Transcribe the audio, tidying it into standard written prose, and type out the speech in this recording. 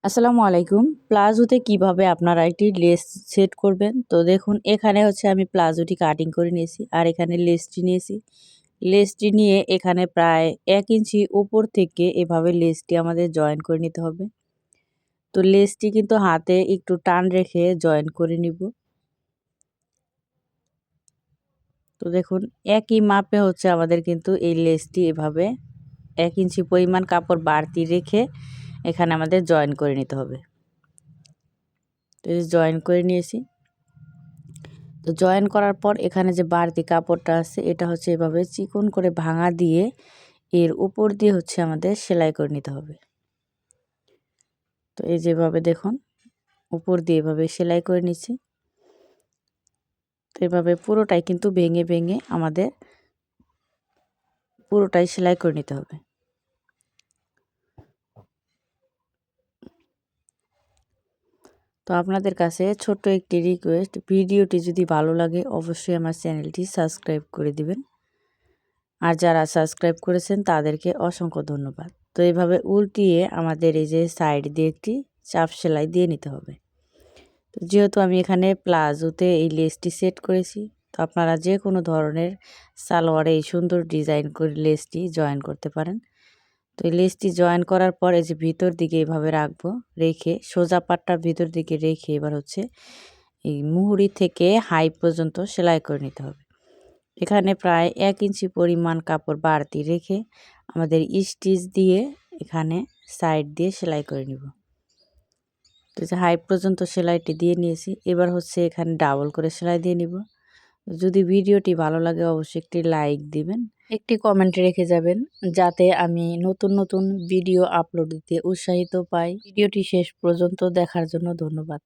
আসসালামু আলাইকুম। প্লাজোতে কিভাবে আপনারা একটি লেস সেট করবেন। তো দেখুন এখানে হচ্ছে আমি প্লাজোটি কাটিং করে নিয়েছি আর এখানে লেসটি নিয়েছি। লেসটি নিয়ে এখানে প্রায় ১ ইঞ্চি উপর থেকে এভাবে লেসটি আমাদের জয়েন করে নিতে হবে। তো লেসটি কিন্তু হাতে একটু টান রেখে জয়েন করে নিব। তো দেখুন একই মাপে হচ্ছে আমাদের কিন্তু এই লেসটি এভাবে ১ ইঞ্চি পরিমাণ কাপড় বাড়তি রেখে এখানে আমাদের জয়েন করে নিতে হবে। তো জয়েন করে নিয়েছি। তো জয়েন করার পর এখানে যে বাড়তি কাপড়টা আছে এটা হচ্ছে এভাবে চিকন করে ভাঙা দিয়ে এর উপর দিয়ে হচ্ছে আমাদের সেলাই করে নিতে হবে। তো এই যেভাবে দেখুন উপর দিয়ে এভাবে সেলাই করে নিচ্ছি। তো এভাবে পুরোটাই কিন্তু ভেঙে ভেঙে আমাদের পুরোটাই সেলাই করে নিতে হবে। তো আপনাদের কাছে ছোট্ট একটি রিকোয়েস্ট, ভিডিওটি যদি ভালো লাগে অবশ্যই আমার চ্যানেলটি সাবস্ক্রাইব করে দিবেন। আর যারা সাবস্ক্রাইব করেছেন তাদেরকে অসংখ্য ধন্যবাদ। তো এইভাবে উল্টিয়ে আমাদের এই যে সাইড দিয়ে একটি চাপ সেলাই দিয়ে নিতে হবে। তো যেহেতু আমি এখানে প্লাজোতে এই লেসটি সেট করেছি, তো আপনারা যে কোনো ধরনের সালোয়ারে এই সুন্দর ডিজাইন করে লেসটি জয়েন করতে পারেন। তো এই লেসটি জয়েন করার পর এই যে ভিতর দিকে এইভাবে রাখবো, রেখে সোজা পাটটা ভিতর দিকে রেখে এবার হচ্ছে এই মুহুরি থেকে হাই পর্যন্ত সেলাই করে নিতে হবে। এখানে প্রায় ১ ইঞ্চি পরিমাণ কাপড় বাড়তি রেখে আমাদের স্টিচ দিয়ে এখানে সাইড দিয়ে সেলাই করে নিব। তো যে হাই পর্যন্ত সেলাইটি দিয়ে নিয়েছি, এবার হচ্ছে এখানে ডাবল করে সেলাই দিয়ে নিব। যদি ভিডিওটি ভালো লাগে অবশ্যই একটি লাইক দিবেন, একটি কমেন্ট রেখে যাবেন যাতে আমি নতুন নতুন ভিডিও আপলোড দিতে উৎসাহিত পাই। ভিডিওটি শেষ পর্যন্ত দেখার জন্য ধন্যবাদ।